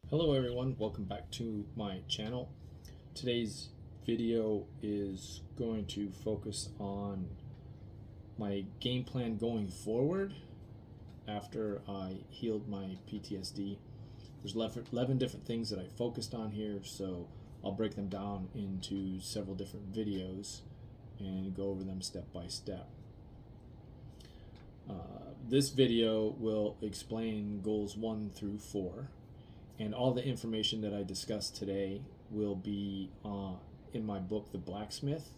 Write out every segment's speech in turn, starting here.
Hello everyone, welcome back to my channel. Today's video is going to focus on my game plan going forward after I healed my PTSD. There's 11 different things that I focused on here, so I'll break them down into several different videos and go over them step by step. This video will explain goals 1 through 4. And all the information that I discussed today will be in my book, The Blacksmith.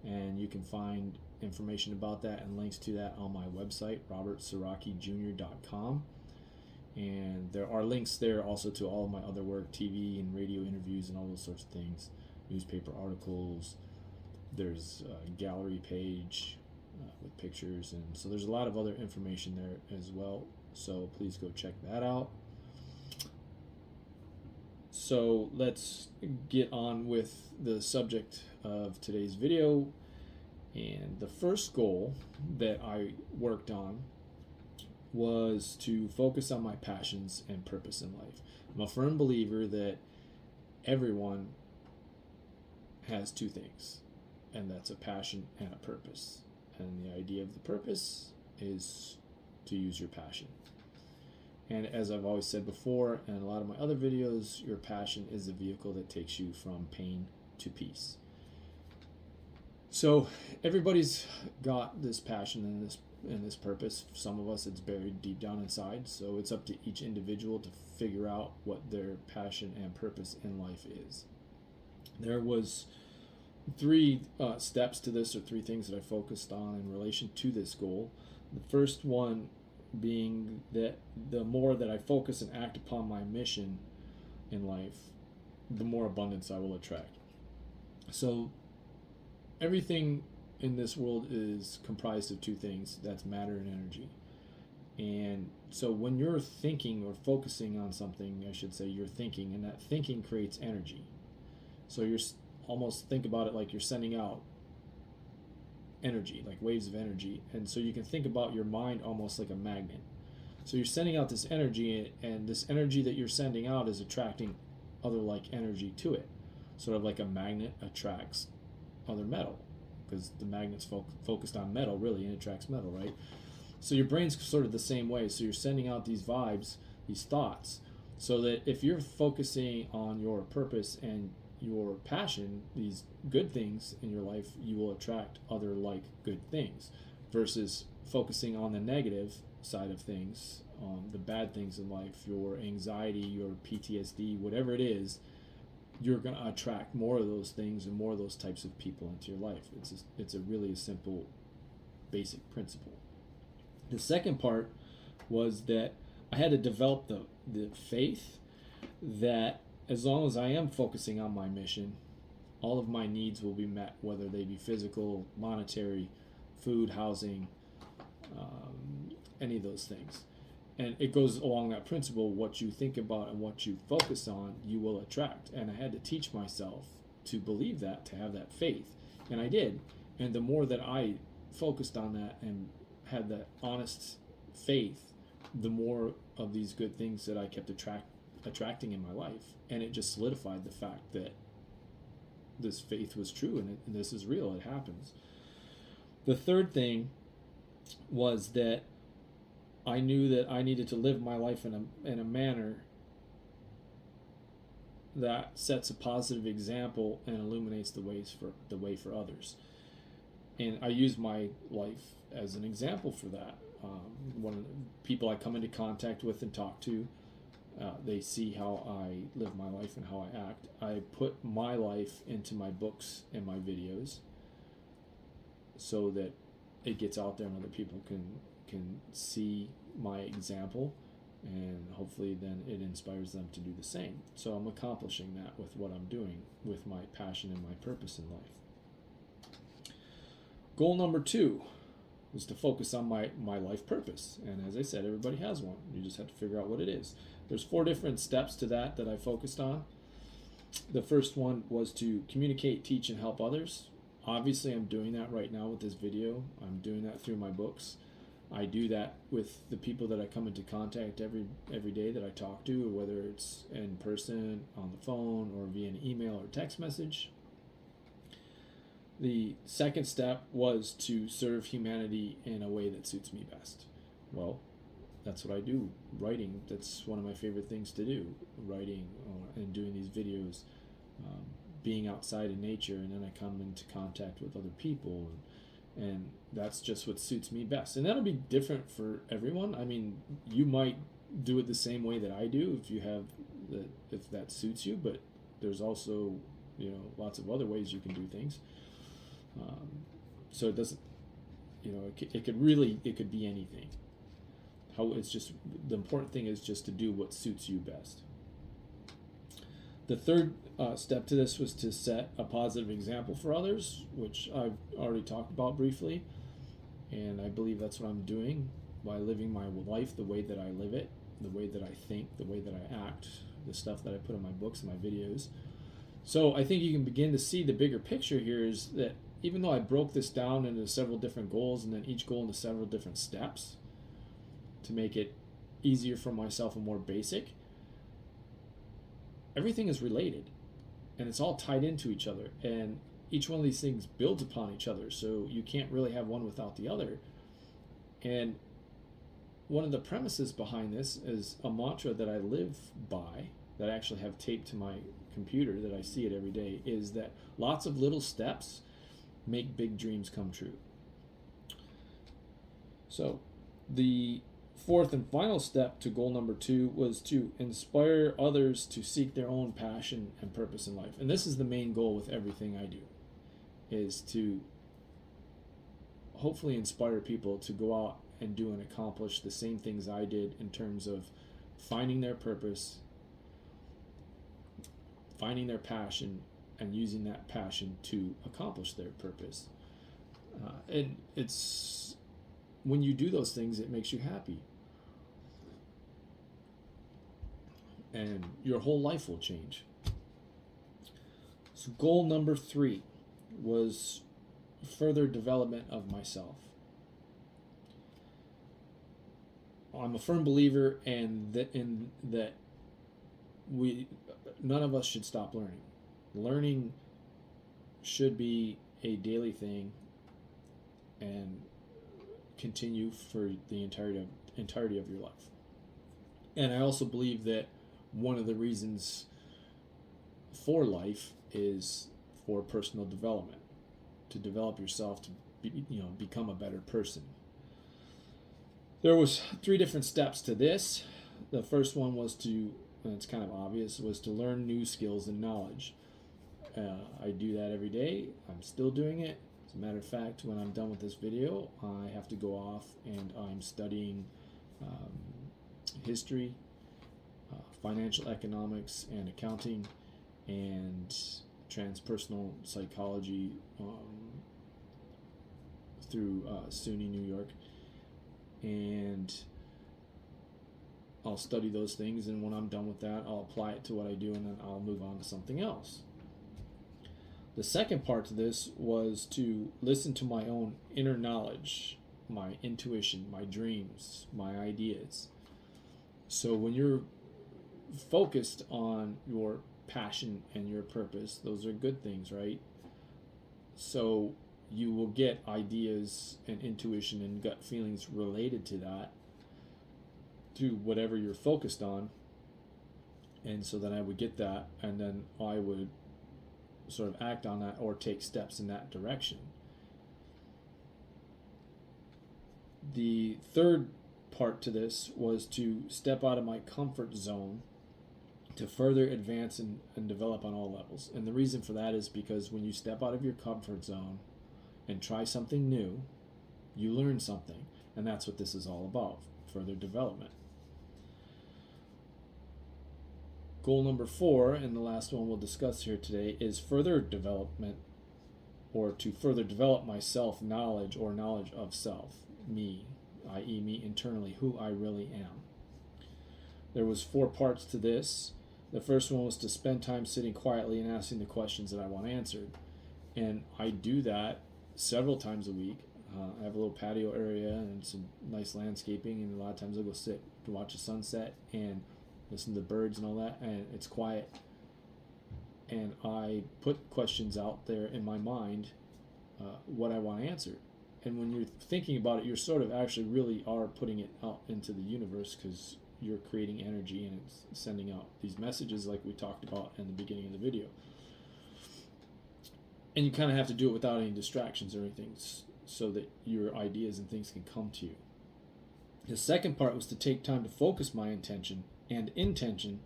And you can find information about that and links to that on my website, robertsorakijr.com. And there are links there also to all of my other work, TV and radio interviews and all those sorts of things, newspaper articles. There's a gallery page with pictures, and so there's a lot of other information there as well, so please go check that out. So let's get on with the subject of today's video. And the first goal that I worked on was to focus on my passions and purpose in life. I'm a firm believer that everyone has two things, and that's a passion and a purpose. And the idea of the purpose is to use your passion. And as I've always said before, and a lot of my other videos, your passion is the vehicle that takes you from pain to peace. So everybody's got this passion and this purpose. Some of us, it's buried deep down inside. So it's up to each individual to figure out what their passion and purpose in life is. There was three steps to this, or three things that I focused on in relation to this goal. The first one being that the more that I focus and act upon my mission in life, the more abundance I will attract. So everything in this world is comprised of two things, that's matter and energy. And so when you're thinking or focusing on something, I should say you're thinking, and that thinking creates energy. So you're almost think about it like you're sending out energy, like waves of energy. And so you can think about your mind almost like a magnet. So you're sending out this energy, and this energy that you're sending out is attracting other like energy to it. Sort of like a magnet attracts other metal, because the magnet's focused on metal really, and it attracts metal, right? So your brain's sort of the same way. So you're sending out these vibes, these thoughts, so that if you're focusing on your purpose and your passion, these good things in your life, you will attract other like good things, versus focusing on the negative side of things, the bad things in life, your anxiety, your PTSD, whatever it is, you're going to attract more of those things and more of those types of people into your life. It's a really simple, basic principle. The second part was that I had to develop the faith that as long as I am focusing on my mission, all of my needs will be met, whether they be physical, monetary, food, housing, any of those things. And it goes along that principle, what you think about and what you focus on, you will attract. And I had to teach myself to believe that, to have that faith. And I did. And the more that I focused on that and had that honest faith, the more of these good things that I kept attracting in my life. And it just solidified the fact that this faith was true, and this is real, it happens. The third thing was that I knew that I needed to live my life in a manner that sets a positive example and illuminates the way for others. And I use my life as an example for that. One of the people I come into contact with and talk to, they see how I live my life and how I act. I put my life into my books and my videos so that it gets out there and other people can see my example, and hopefully then it inspires them to do the same. So I'm accomplishing that with what I'm doing with my passion and my purpose in life. Goal number 2 was to focus on my life purpose. And as I said, everybody has one. You just have to figure out what it is. There's 4 different steps to that I focused on. The first one was to communicate, teach, and help others. Obviously, I'm doing that right now with this video. I'm doing that through my books. I do that with the people that I come into contact every day that I talk to, whether it's in person, on the phone, or via an email or text message. The second step was to serve humanity in a way that suits me best. Well, that's what I do. Writing, that's one of my favorite things to do. Writing and doing these videos, being outside in nature, and then I come into contact with other people, and that's just what suits me best. And that'll be different for everyone. I mean, you might do it the same way that I do if that suits you, but there's also, lots of other ways you can do things. So it doesn't, it could be anything. It's just, the important thing is just to do what suits you best. The third step to this was to set a positive example for others, which I've already talked about briefly, and I believe that's what I'm doing by living my life the way that I live it, the way that I think, the way that I act, the stuff that I put in my books and my videos. So I think you can begin to see the bigger picture here is that even though I broke this down into several different goals and then each goal into several different steps to make it easier for myself and more basic, everything is related and it's all tied into each other, and each one of these things builds upon each other, so you can't really have one without the other. And one of the premises behind this is a mantra that I live by, that I actually have taped to my computer, that I see it every day, is that lots of little steps make big dreams come true. So the fourth and final step to goal number 2 was to inspire others to seek their own passion and purpose in life. And this is the main goal with everything I do, is to hopefully inspire people to go out and do and accomplish the same things I did in terms of finding their purpose, finding their passion, and using that passion to accomplish their purpose. And it's when you do those things, it makes you happy. And your whole life will change. So goal number 3 was further development of myself. I'm a firm believer in that none of us should stop learning. Learning should be a daily thing and continue for the entirety of your life. And I also believe that one of the reasons for life is for personal development, to develop yourself to become a better person. There was 3 different steps to this. The first one was and it's kind of obvious, was to learn new skills and knowledge. I do that every day. I'm still doing it. As a matter of fact, when I'm done with this video, I have to go off and I'm studying history, financial economics and accounting, and transpersonal psychology through SUNY New York. And I'll study those things, and when I'm done with that, I'll apply it to what I do, and then I'll move on to something else. The second part to this was to listen to my own inner knowledge, my intuition, my dreams, my ideas. So when you're focused on your passion and your purpose, those are good things, right? So you will get ideas and intuition and gut feelings related to that, to whatever you're focused on. And so then I would get that, and then I would sort of act on that or take steps in that direction. The third part to this was to step out of my comfort zone to further advance and develop on all levels. And the reason for that is because when you step out of your comfort zone and try something new, you learn something. And that's what this is all about, further development. Goal number 4, and the last one we'll discuss here today, is further development, or to further develop my self-knowledge or knowledge of self, me, i.e. me internally, who I really am. There was 4 parts to this. The first one was to spend time sitting quietly and asking the questions that I want answered. And I do that several times a week. I have a little patio area and some nice landscaping, and a lot of times I'll go sit to watch the sunset and listen to the birds and all that, and it's quiet. And I put questions out there in my mind, what I want to answer. And when you're thinking about it, you're sort of actually really are putting it out into the universe, because you're creating energy and it's sending out these messages like we talked about in the beginning of the video. And you kind of have to do it without any distractions or anything, so that your ideas and things can come to you. The second part was to take time to focus my intention and intention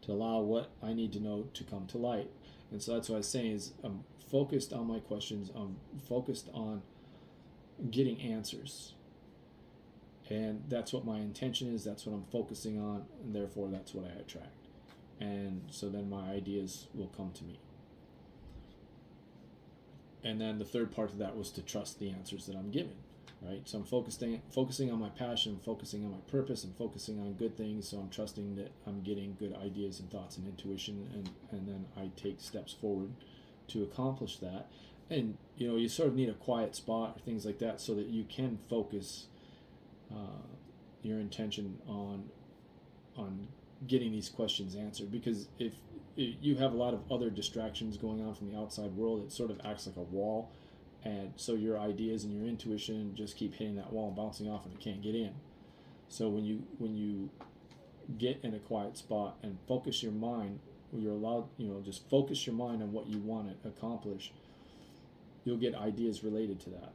to allow what I need to know to come to light. And so that's what I was saying is I'm focused on my questions. I'm focused on getting answers. And that's what my intention is. That's what I'm focusing on. And therefore, that's what I attract. And so then my ideas will come to me. And then the third part of that was to trust the answers that I'm given, right? So I'm focusing on my passion, focusing on my purpose, and focusing on good things. So I'm trusting that I'm getting good ideas and thoughts and intuition, and then I take steps forward to accomplish that. And you sort of need a quiet spot or things like that so that you can focus your intention on getting these questions answered. Because if you have a lot of other distractions going on from the outside world, it sort of acts like a wall, and so your ideas and your intuition just keep hitting that wall and bouncing off, and it can't get in. So when you get in a quiet spot and focus your mind, you're allowed, just focus your mind on what you want to accomplish, you'll get ideas related to that.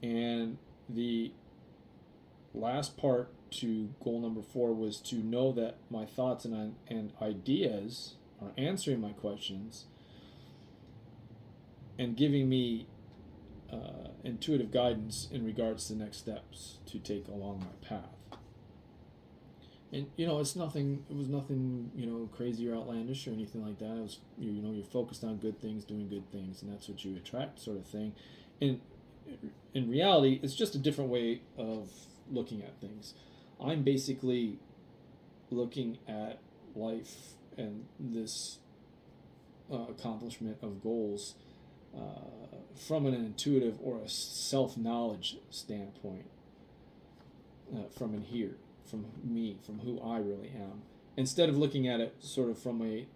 And the last part to goal number 4 was to know that my thoughts and ideas are answering my questions and giving me intuitive guidance in regards to the next steps to take along my path. And it was nothing crazy or outlandish or anything like that. It was you're focused on good things, doing good things, and that's what you attract, sort of thing. And in reality, it's just a different way of looking at things. I'm basically looking at life and this accomplishment of goals from an intuitive or a self-knowledge standpoint, from in here, from me, from who I really am, instead of looking at it sort of from a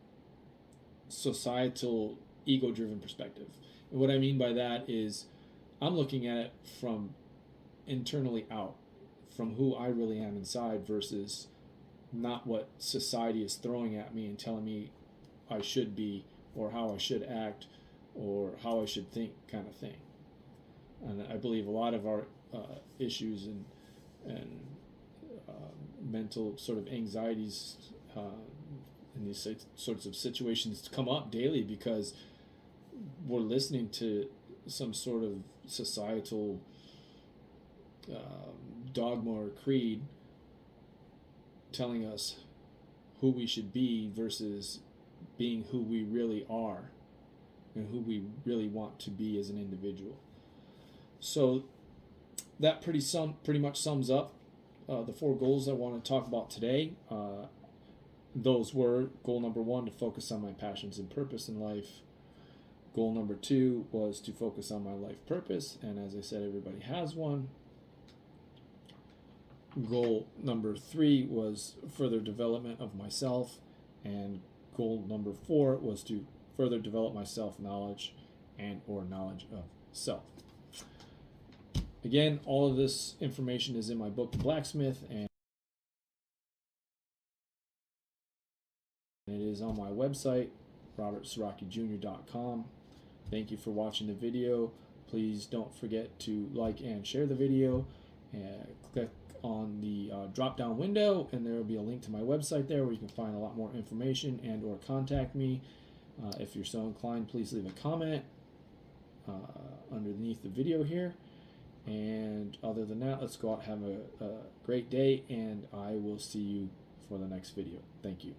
societal, ego-driven perspective. And what I mean by that is I'm looking at it from internally out, from who I really am inside, versus not what society is throwing at me and telling me I should be, or how I should act, or how I should think, kind of thing. And I believe a lot of our issues and mental sort of anxieties in these sorts of situations come up daily because we're listening to some sort of societal dogma or creed telling us who we should be versus being who we really are and who we really want to be as an individual. So that pretty much sums up the 4 goals I want to talk about today. Those were: goal number 1, to focus on my passions and purpose in life. Goal number 2 was to focus on my life purpose, and as I said, everybody has one. Goal number 3 was further development of myself, and goal number 4 was to further develop my self-knowledge and or knowledge of self. Again, all of this information is in my book, The Blacksmith, and it is on my website, robertsorakijr.com. Thank you for watching the video. Please don't forget to like and share the video, and click on the drop down window, and there will be a link to my website there where you can find a lot more information and or contact me. If you're so inclined, please leave a comment underneath the video here. And other than that, let's go out and have a great day, and I will see you for the next video. Thank you.